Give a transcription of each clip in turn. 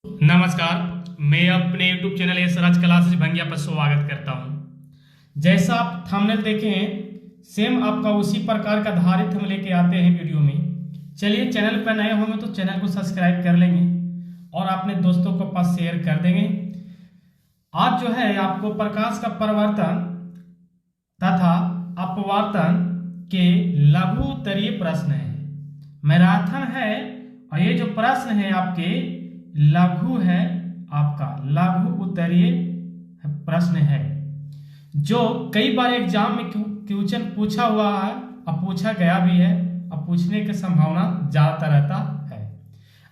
नमस्कार, मैं अपने YouTube चैनल एसराज क्लासेस भंगिया पर स्वागत करता हूं। जैसा आप थंबनेल देखे हैं, सेम आपका उसी प्रकार का आधारित हम लेके आते हैं वीडियो में। चलिए, चैनल पर नए होंगे तो चैनल को सब्सक्राइब कर लेंगे और अपने दोस्तों को पास शेयर कर देंगे। आज जो है आपको प्रकाश का परिवर्तन तथा अपवर्तन के लघु उत्तरीय प्रश्न है। मैराथन है और ये जो प्रश्न है आपके लघु है, आपका लघु उत्तरीय प्रश्न है जो कई बार एग्जाम में क्वेश्चन पूछा हुआ है और पूछा गया भी है और पूछने की संभावना ज्यादा रहता है।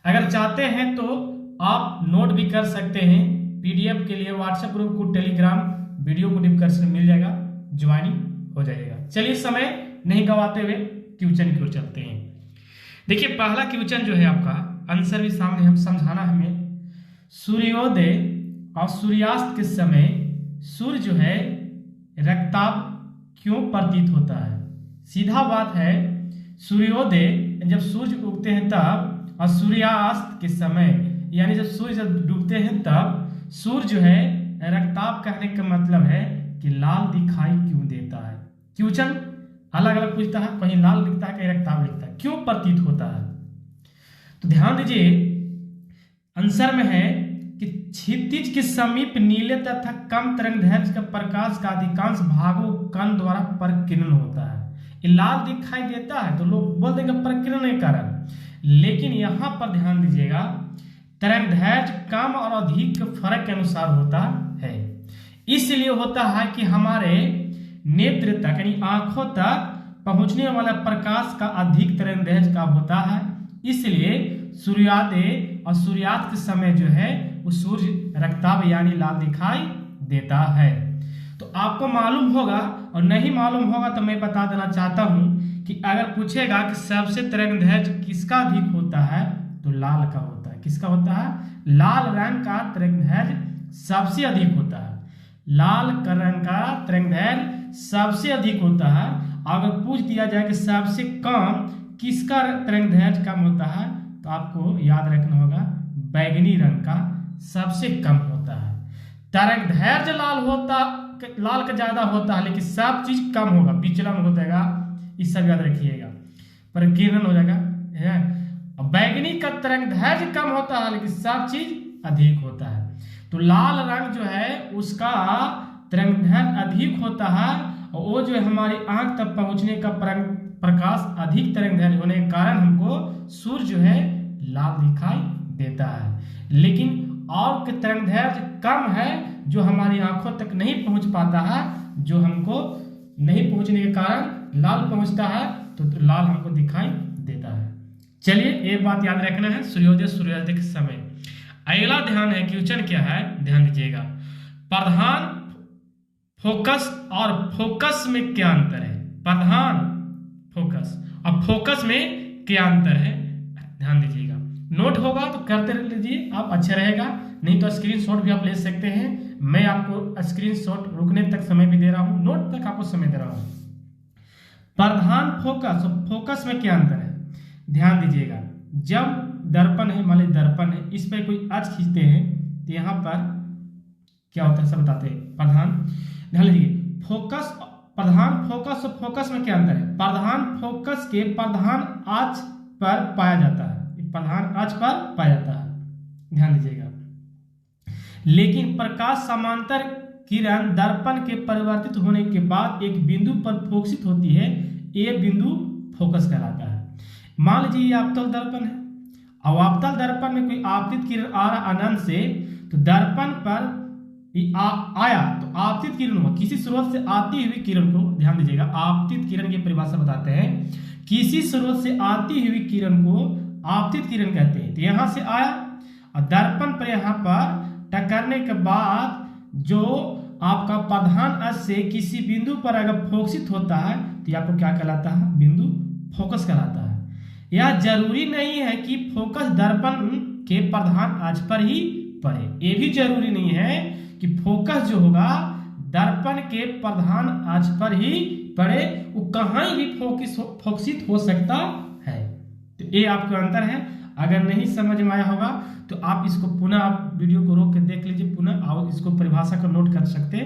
अगर चाहते हैं तो आप नोट भी कर सकते हैं। पीडीएफ के लिए व्हाट्सएप ग्रुप को, टेलीग्राम वीडियो को डिस्क्रिप्शन मिल जाएगा, ज्वाइनिंग हो जाएगा। चलिए, समय नहीं गवाते हुए क्वेश्चन की ओर चलते हैं। देखिए, पहला क्वेश्चन जो है आपका आंसर भी सामने हम समझाना हमें। सूर्योदय और सूर्यास्त के समय सूर्य जो है रक्ताभ क्यों प्रतीत होता है? सीधा बात है, सूर्योदय जब सूर्य उगते हैं तब, और सूर्यास्त के समय यानी जब सूर्य जब डूबते हैं तब सूर्य जो है रक्ताभ कहने का मतलब है कि लाल दिखाई क्यों देता है। क्वेश्चन अलग अलग पूछता है, कहीं लाल लिखता है, कहीं रक्ताभ लिखता है, क्यों प्रतीत होता है? तो ध्यान दीजिए, आंसर में है कि क्षितिज के समीप नीले तथा कम तरंगदैर्घ्य का प्रकाश का अधिकांश भागों कण द्वारा प्रकीर्णन होता है। ये लाल दिखाई देता है तो लोग बोल देंगे प्रकीर्णन के कारण, लेकिन यहां पर ध्यान दीजिएगा, तरंगदैर्घ्य कम और अधिक के फर्क के अनुसार होता है। इसलिए होता है कि हमारे नेत्र तक यानी आंखों तक पहुंचने वाला प्रकाश का अधिक तरंगदैर्घ्य का होता है। इसलिए सूर्योदय और सूर्यास्त के समय जो है वो सूर्य रक्ताभ यानी लाल दिखाई देता है। तो आपको मालूम होगा, और नहीं मालूम होगा तो मैं बता देना चाहता हूं कि अगर पूछेगा कि सबसे तरंगदैर्घ्य किसका अधिक होता है तो लाल का होता है। किसका होता है? लाल रंग का तरंगदैर्घ्य सबसे अधिक होता है। लाल रंग का तरंगदैर्घ्य सबसे अधिक होता है। अगर पूछ दिया जाए कि सबसे कम किसका तरंगदैर्घ्य कम होता है तो आपको याद रखना होगा बैगनी रंग का सबसे कम होता है। तरंगदैर्घ्य लाल का ज्यादा होता है, लेकिन सब चीज कम होगा, विचलन हो जाएगा, इस सब याद रखिएगा, प्रकीर्णन हो जाएगा है। और बैगनी का तरंगदैर्घ्य कम होता है लेकिन सब चीज अधिक होता है। तो लाल रंग जो है उसका तरंगदैर्घ्य अधिक होता है और वो जो है हमारी आंख तक पहुंचने का प्रकाश अधिक तरंगदैर्घ्य होने के कारण हमको सूर्य जो है लाल दिखाई देता है। लेकिन और के तरंगदैर्घ्य कम है जो हमारी आंखों तक नहीं पहुंच पाता है, जो हमको नहीं पहुंचने के कारण लाल पहुंचता है तो लाल हमको दिखाई देता है। चलिए, एक बात याद रखना है, सूर्योदय सूर्यास्त के समय। अगला ध्यान है, क्वेश्चन क्या है ध्यान दीजिएगा। प्रधान, फोकस और फोकस में क्या अंतर है? प्रधान, फोकस और फोकस में क्या अंतर है? ध्यान दीजिएगा। नोट होगा तो करते लीजिए आप, अच्छा रहेगा, नहीं तो स्क्रीनशॉट भी आप ले सकते हैं। मैं आपको स्क्रीनशॉट रुकने तक समय भी दे रहा हूं, नोट तक आपको समय दे रहा हूं। प्रधान, फोकस और फोकस में क्या अंतर है? ध्यान दीजिएगा, जब दर्पण है, मान लीजिए दर्पण है, इस पर कोई अक्ष खींचते हैं तो यहां पर क्या होता है सब बताते हैं। प्रधान, ध्यान लीजिए, फोकस, प्रधान फोकस और फोकस में क्या अंतर है? प्रधान फोकस के प्रधान अक्ष पर पाया जाता है, प्रधान अक्ष पर पाया जाता है, ध्यान दीजिएगा। लेकिन प्रकाश समांतर किरण दर्पण के परिवर्तित होने के बाद एक बिंदु पर फोकसित होती है, ये बिंदु फोकस कहलाता है। मान लीजिए ये अवतल दर्पण है, अब अवतल दर्पण में कोई आपतित किरण आ रहा अनंत से, तो दर्पण पर आया तो आपतित किरण हुआ, किसी स्रोत से आती हुई किरण को, ध्यान दीजिएगा, आपतित किरण की परिभाषा बताते हैं, किसी स्रोत से आती हुई किरण को आपतित किरण कहते हैं। तो यहां से आया और दर्पण पर यहां पर टकराने के बाद जो आपका प्रधान अक्ष से किसी बिंदु पर अगर फोकसित होता है तो आपको क्या कहलाता है? बिंदु फोकस कहलाता है। यह जरूरी नहीं है कि फोकस दर्पण के प्रधान अक्ष पर ही पड़े, ये भी जरूरी नहीं है कि फोकस जो होगा दर्पण के प्रधान अक्ष पर ही पड़े, वो कहीं भी फोकसित हो सकता है। तो ये आपका अंतर है। अगर नहीं समझ में आया होगा तो आप इसको पुनः आप वीडियो को रोक के देख लीजिए, पुनः आप इसको परिभाषा को नोट कर सकते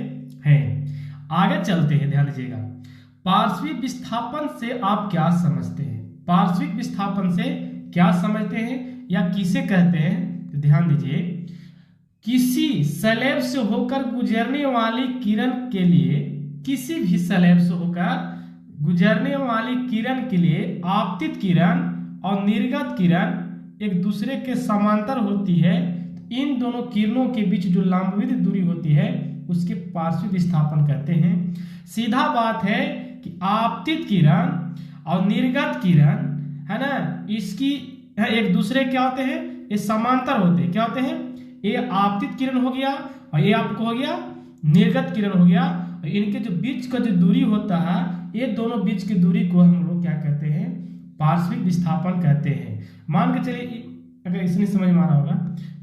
हैं। आगे चलते हैं, ध्यान दीजिएगा। पार्श्विक विस्थापन से आप क्या समझते हैं? पार्श्विक विस्थापन से क्या समझते हैं या किसे कहते हैं? तो ध्यान दीजिए, किसी स्लैब से होकर गुजरने वाली किरण के लिए, किसी भी स्लैब से होकर गुजरने वाली किरण के लिए आपतित किरण और निर्गत किरण एक दूसरे के समांतर होती है। इन दोनों किरणों के बीच जो लंबवित दूरी होती है उसके पार्श्विक विस्थापन कहते हैं। सीधा बात है कि आपतित किरण और निर्गत किरण है ना, इसकी एक दूसरे क्या होते हैं? ये समांतर होते हैं। क्या होते हैं? ये आपतित किरण हो गया और ये आपको हो गया निर्गत किरण हो गया। और इनके जो बीच का जो दूरी होता है, ये दोनों बीच की दूरी को हम लोग क्या कहते हैं? पार्श्विक विस्थापन कहते हैं। मान के चलिए, अगर इसने समझ में आ रहा होगा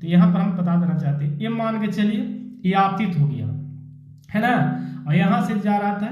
तो यहाँ पर हम बता देना चाहते हैं, ये मान के चलिए ये आपतित हो गया है ना, और यहाँ से जा रहा था,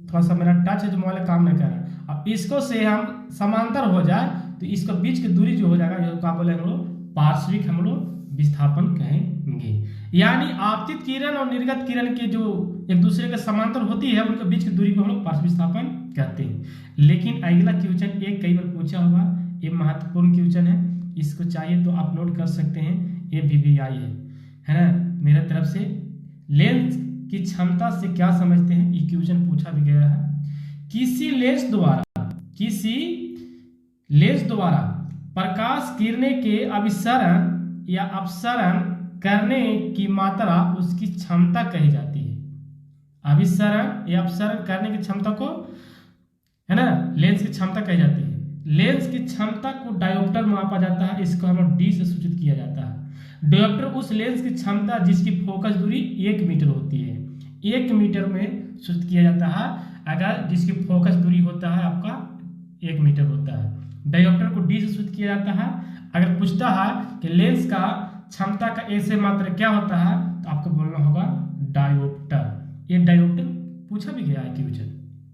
थोड़ा सा मेरा टच है जो मोबाइल काम नहीं कर रहा है। अब इसको से हम समांतर हो जाए तो इसका बीच की दूरी जो हो जाएगा, ये क्या बोले हम लोग? पार्श्विक हम लोग विस्थापन कहेंगे। यानी आपतित किरण और निर्गत किरण के जो एक दूसरे के समांतर होती है, उनके बीच की दूरी को हम लोग पार्श्विक विस्थापन कहते हैं। लेकिन अगला क्वेश्चन एक कई बार पूछा होगा, ये महत्वपूर्ण क्वेश्चन है, इसको चाहिए तो आप नोट कर सकते हैं। ये VVI है ना मेरे तरफ से। लेंस की क्षमता से क्या समझते हैं? ये क्वेश्चन पूछा भी गया है। किसी लेंस द्वारा प्रकाश किरणें के अभिसरण या अपसरण करने की मात्रा उसकी क्षमता कही जाती है। अभिसरण या अपसरण करने की क्षमता को है ना लेंस की क्षमता कही जाती है। लेंस की क्षमता को डायोप्टर में मापा जाता है, इसको हम D से सूचित किया जाता है। डायोप्टर उस लेंस की क्षमता जिसकी फोकस दूरी 1 मीटर होती है, 1 मीटर में सूचित किया जाता है। अगर जिसकी फोकस दूरी होता है आपका 1 मीटर होता है, डायोप्टर को D से सूचित किया जाता है। अगर पूछता है कि लेंस का क्षमता का ऐसे मात्रा क्या होता है, तो आपको बोलना होगा डायोप्टर। ये डायोप्टर पूछा भी गया है क्वेश्चन,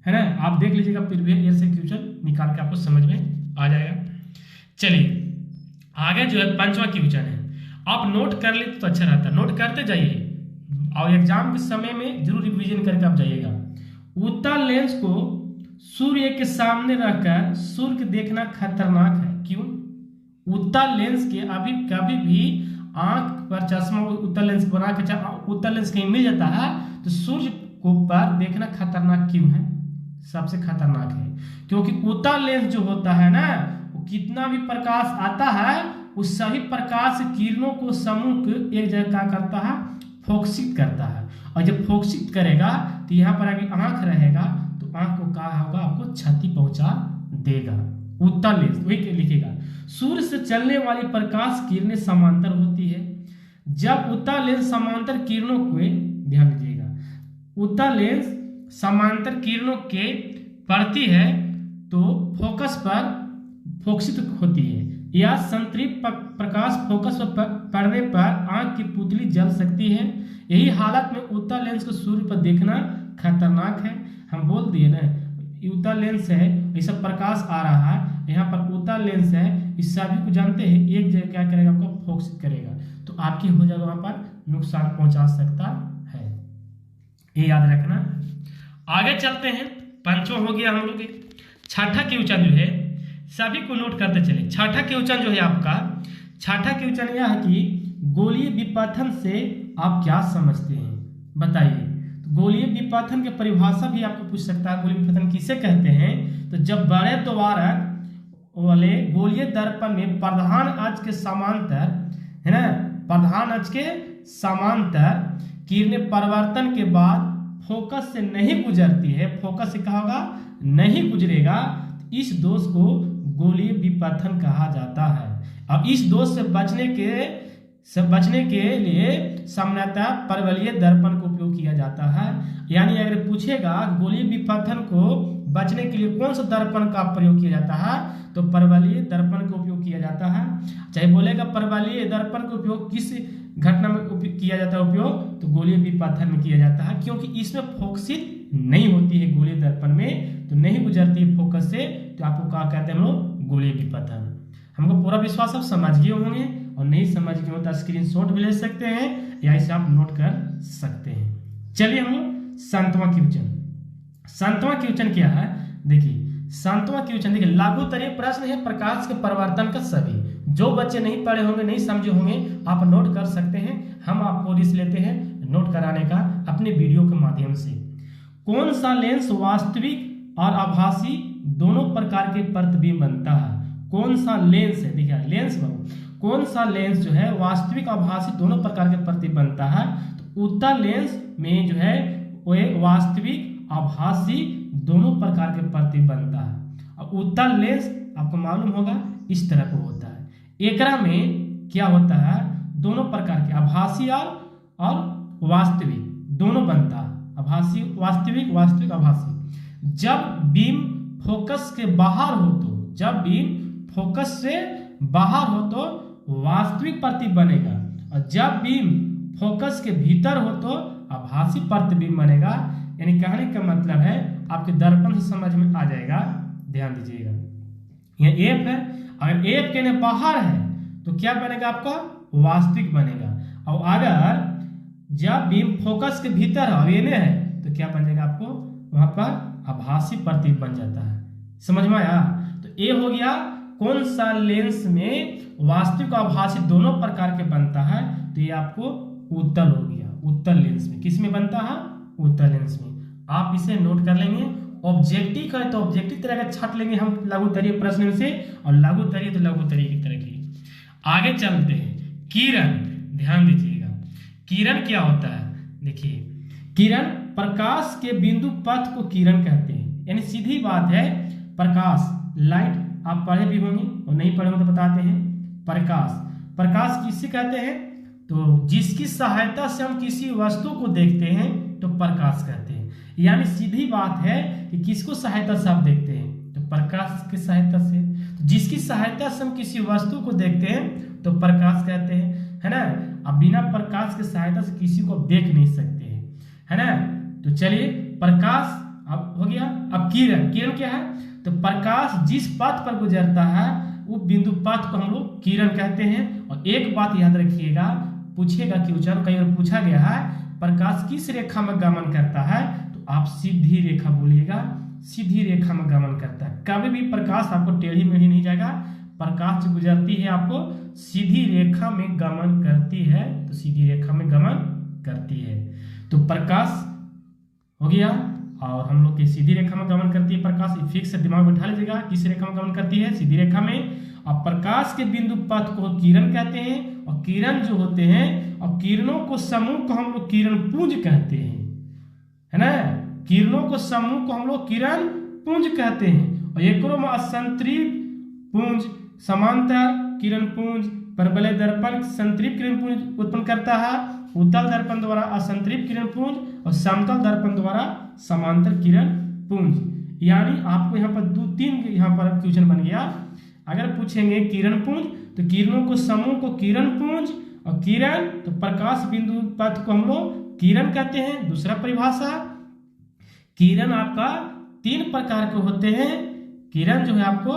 है ना। आप देख लीजिएगा, प्रीवियस ईयर से क्वेश्चन निकाल के आपको समझ में आ जाएगा। चलिए आगे जो है 5वां क्वेश्चन है, आप नोट कर लेते तो अच्छा रहता, नोट करते जाइए और एग्जाम के समय में जरूर रिवीजन करके आप जाइएगा। उत्तल लेंस को सूर्य के सामने रखकर सूर्य देखना खतरनाक है, क्यों? उत्तल लेंस के अभी कभी भी आंख पर चश्मा उत्तल लेंस बना के उत्तल लेंस कहीं मिल जाता है तो सूर्य को पर देखना खतरनाक क्यों है? सबसे खतरनाक है क्योंकि उत्तल लेंस जो होता है ना, वो कितना भी प्रकाश आता है उस सभी प्रकाश किरणों को समूह एक जगह क्या करता है? फोकसित करता है। और जब फोकसित करेगा तो यहाँ पर अगर आंख रहेगा तो आंख को क्या होगा? आपको क्षति पहुंचा देगा। उत्तल लेंस वही लिखेगा। सूर्य से चलने वाली प्रकाश किरणें समांतर होती है। जब उत्तल लेंस समांतर किरणों को, ध्यान दीजिएगा, उत्तल लेंस समांतर किरणों के पड़ती है तो फोकस पर फोकसित होती है, या संतृप्त प्रकाश फोकस पर पड़ने पर आंख की पुतली जल सकती है। यही हालत में उत्तल लेंस को सूर्य पर देखना खतरनाक है। हम बोल दिए ना, उत्तल लेंस है, ये सब प्रकाश आ रहा है, यहाँ पर उत्तल लेंस है, इस सभी को जानते हैं एक जगह क्या करेगा? आपको फोकसित करेगा, तो आपकी हो जाएगा वहां पर नुकसान पहुंचा सकता है, ये याद रखना। आगे चलते हैं, 5वां हो गया हम लोग। 6ठा क्वेश्चन जो है सभी को नोट करते चले। 6ठा क्वेश्चन जो है आपका, 6ठा क्वेश्चन यह है कि गोलीय विपथन से आप क्या समझते हैं? बताइए। गोलीय विपथन की परिभाषा भी आपको पूछ सकता है। गोलीय विपथन किसे कहते हैं? तो जब बड़े द्वारक वाले गोलीय दर्पण में प्रधान अक्ष के समांतर, है ना, प्रधान अक्ष के समांतर किरणें परिवर्तन के बाद फोकस से नहीं गुजरती है, फोकस से कहा होगा नहीं गुजरेगा, इस दोष को गोलीय विपथन कहा जाता है। अब इस दोष से बचने के लिए सामान्यतः परवलयीय दर्पण का उपयोग किया जाता है। यानी अगर पूछेगा गोलीय विपथन को बचने के लिए कौन सा दर्पण का प्रयोग किया जाता है, तो परवलयीय दर्पण का उपयोग किया जाता है। चाहे बोलेगा परवलयीय दर्पण का उपयोग किस घटना में किया जाता है उपयोग, तो गोलीय विपथन में किया जाता है, क्योंकि इसमें फोकसित नहीं होती है गोलीय दर्पण में, तो नहीं गुजरती है फोकस से, तो आपको क्या कहते हैं हम लोग? गोलीय विपथन, हमको पूरा विश्वास आप समझ गए होंगे, और नहीं समझ गए हो तो स्क्रीनशॉट भी ले सकते हैं या इसे आप नोट कर सकते हैं। चलिए हम लोग संतवां क्वेश्चन। संतवां क्वेश्चन क्या है, देखिए संतवां क्वेश्चन देखिए लागू तरीके प्रश्न है प्रकाश के परिवर्तन का सभी। जो बच्चे नहीं पढ़े होंगे, नहीं समझे होंगे, आप नोट कर सकते हैं। हम आपको रिस्क लेते हैं नोट कराने का अपने वीडियो के माध्यम से। कौन सा लेंस वास्तविक और आभासी दोनों प्रकार के प्रतिबिंब बनता है? कौन सा लेंस है, देखिए लेंस कौन सा लेंस जो है वास्तविक आभासी दोनों प्रकार के प्रतिबिंब बनता है? तो उत्तल लेंस में जो है वो वास्तविक आभासी दोनों प्रकार के प्रतिबिंब बनता है। और उत्तल लेंस आपको मालूम होगा इस तरह को होता है। एकरा में क्या होता है, दोनों प्रकार के आभासी और वास्तविक दोनों बनता है। आभासी वास्तविक, वास्तविक आभासी। जब बीम फोकस के बाहर हो तो, जब बीम फोकस से बाहर हो तो वास्तविक प्रतिबिंब बनेगा, और जब बीम फोकस के भीतर हो तो आभासी प्रतिबिंब बनेगा। यानी कहने का मतलब है आपके दर्पण से समझ में आ जाएगा, ध्यान दीजिएगा। यह एफ है, अगर एफ के बाहर है तो क्या बनेगा आपका वास्तविक बनेगा, और अगर जब बीम फोकस के भीतर है तो क्या बनेगा आपको वहां पर आभासी प्रतिबिंब बन जाता है। समझ में आया? तो ये हो गया कौन सा लेंस में वास्तविक और आभासी दोनों प्रकार के बनता है, तो ये आपको उत्तल हो गया। उत्तल लेंस में किस में बनता है? उत्तल लेंस में। आप इसे नोट कर लेंगे। ऑब्जेक्टिव का है तो ऑब्जेक्टिव तरह का छाट लेंगे हम लघु तरीय प्रश्न से, और लघु तरीय तो लघु तरीय की तरह की। आगे चलते हैं। किरण, ध्यान दीजिएगा किरण क्या होता है। देखिए किरण प्रकाश के बिंदु पथ को किरण कहते हैं। यानी सीधी बात है प्रकाश, लाइट आप पढ़े भी होंगे और नहीं पढ़े हो तो बताते हैं। प्रकाश, प्रकाश किससे कहते हैं? तो जिसकी सहायता से हम किसी वस्तु को देखते हैं तो प्रकाश कहते हैं। यानी सीधी बात है कि किसको सहायता से आप देखते हैं? तो प्रकाश की सहायता से। तो जिसकी सहायता से हम किसी वस्तु को देखते हैं तो प्रकाश कहते हैं, है ना। अब बिना प्रकाश की सहायता से किसी को देख नहीं सकते हैं, है ना। तो चलिए प्रकाश अब हो गया। अब किरण, किरण क्या है? तो प्रकाश जिस पथ पर गुजरता है वो बिंदु पथ को हम लोग किरण कहते हैं। और एक बात याद रखिएगा, पूछेगा क्वेश्चन कई बार पूछा गया है प्रकाश किस रेखा में गमन करता है, तो आप सीधी रेखा बोलिएगा। सीधी रेखा में गमन करता है। कभी भी प्रकाश आपको टेढ़ी मेढ़ी नहीं जाएगा। प्रकाश जो गुजरती है आपको सीधी रेखा में गमन करती है, तो सीधी रेखा में गमन करती है। तो प्रकाश हो गया, और हम लोग की सीधी रेखा में गमन करती है प्रकाश। फिक्स से दिमाग में बिठा लीजिएगा किस रेखा में गमन करती है? सीधी रेखा में। और प्रकाश के बिंदु पथ को किरण कहते हैं, और किरण जो होते हैं, और किरणों को समूह को हम लोग किरण पुंज कहते हैं, है ना। किरणों को समूह को हम लोग किरण पुंज कहते हैं। और एक असंतृप्त पुंज, समांतर किरण पुंज, परवलय दर्पण संतृप्त किरण पुंज उत्पन्न करता है। उत्तल दर्पण द्वारा असंतृप्त किरण पुंज, और समतल दर्पण द्वारा समांतर किरण पुंज। यानी आपको यहाँ पर 2-3 यहाँ पर क्वेश्चन बन गया। अगर पूछेंगे किरण पुंज तो किरणों को समूह को किरण पुंज, और किरण तो प्रकाश बिंदु पथ को हम लोग किरण कहते हैं। दूसरा परिभाषा, किरण आपका 3 प्रकार के होते हैं। किरण जो है आपको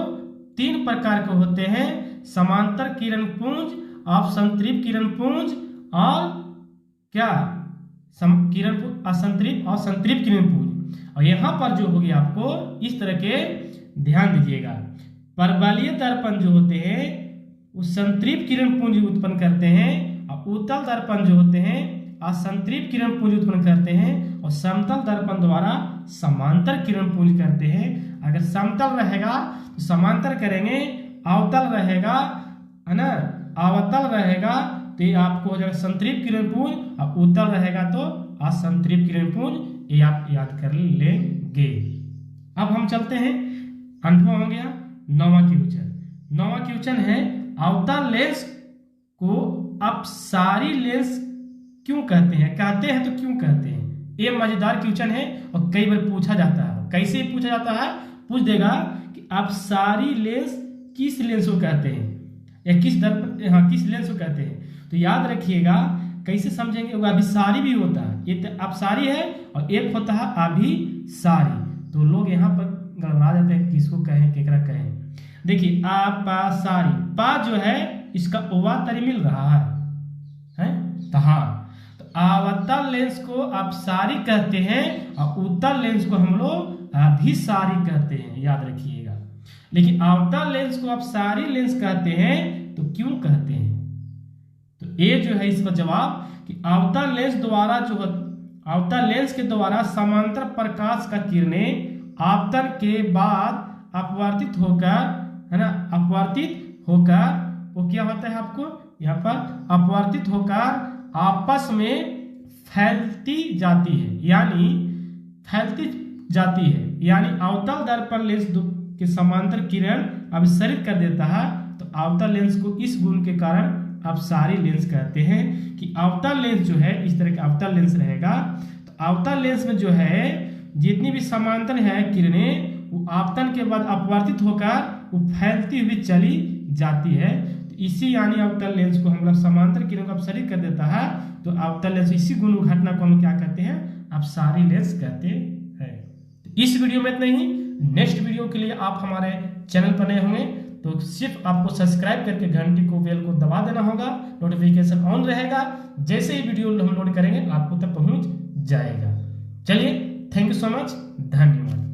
3 प्रकार के होते हैं, समांतर किरण पुंज, असंतृप्त किरण पुंज, और क्या किरण असंतृप्त और संतृप्त किरण पुंज। और यहाँ पर जो होगी आपको इस तरह के ध्यान दीजिएगा। परवलयीय दर्पण जो होते हैं वो संतृप्त किरण पुंज उत्पन्न करते हैं, और उत्तल दर्पण जो होते हैं असंतृप्त किरण पुंज उत्पन्न करते हैं, और समतल दर्पण द्वारा समांतर किरण पुंज करते हैं। अगर समतल रहेगा तो समांतर करेंगे, अवतल रहेगा, है ना, अवतल रहेगा तो ये आपको हो जाएगा संतृप्त किरण पुंज, और उत्तल रहेगा तो असंतृप्त किरण पुंज। ये आप याद कर लेंगे। अब हम चलते हैं, 8वां हो गया। 9वां क्वेश्चन। 9वां क्वेश्चन है अवतल लेंस को अपसारी लेंस क्यों कहते हैं? कहते हैं तो क्यों कहते हैं? ये मजेदार क्वेश्चन है और कई बार पूछा जाता है। कैसे पूछा जाता है? पूछ देगा कि अपसारी लेंस किस लेंस को कहते हैं, या किस दर्पण, किस लेंस को कहते हैं। तो याद रखिएगा कैसे समझेंगे। वो अभिसारी भी होता है, ये तो अपसारी है, और एक होता है अभिसारी। तो लोग यहाँ पर गड़बड़ा जाते हैं, किसको कहें केकरा कहें। देखिए अपसारी, उत्पाद जो है इसका अवतल मिल रहा है? तो हाँ, तो अवतल लेंस को अपसारी कहते हैं और उत्तल लेंस को हम लोग अभिसारी कहते हैं, याद रखिएगा। लेकिन अवतल लेंस को अपसारी लेंस कहते हैं तो क्यों कहते हैं? तो ये जो है इसका जवाब कि अवतल लेंस द्वारा जो अवतल लेंस के द्वारा समांतर प्रकाश का किरणें आपतन के बाद अपवर्तित होकर, है ना, अपवर्तित होकर वो क्या होता है आपको यहाँ पर अपवर्तित होकर आपस में फैलती जाती है, यानी फैलती जाती है, यानी अवतल दर्पण लेंस के समांतर किरण अभिसरित कर देता है। तो अवतल लेंस को इस गुण के कारण अपसारी लेंस कहते हैं कि अवतल लेंस जो है इस तरह का अवतल लेंस रहेगा। तो अवतल लेंस में जो है जितनी भी समांतर है किरणें वो आपतन के बाद अपवर्तित होकर वो फैलती हुई चली जाती है। तो इसी यानी अवतल लेंस को हम लोग समांतर किरणों को अपसरित कर देता है। तो अवतल लेंस इसी गुण घटना को हम क्या कहते हैं? अपसारी लेंस कहते हैं। तो इस वीडियो में इतना ही। नेक्स्ट वीडियो के लिए आप हमारे चैनल पर नए होंगे तो सिर्फ आपको सब्सक्राइब करके घंटी को बेल को दबा देना होगा, नोटिफिकेशन ऑन रहेगा। जैसे ही वीडियो हम लोड करेंगे आपको तक पहुंच जाएगा। चलिए, थैंक यू सो मच, धन्यवाद।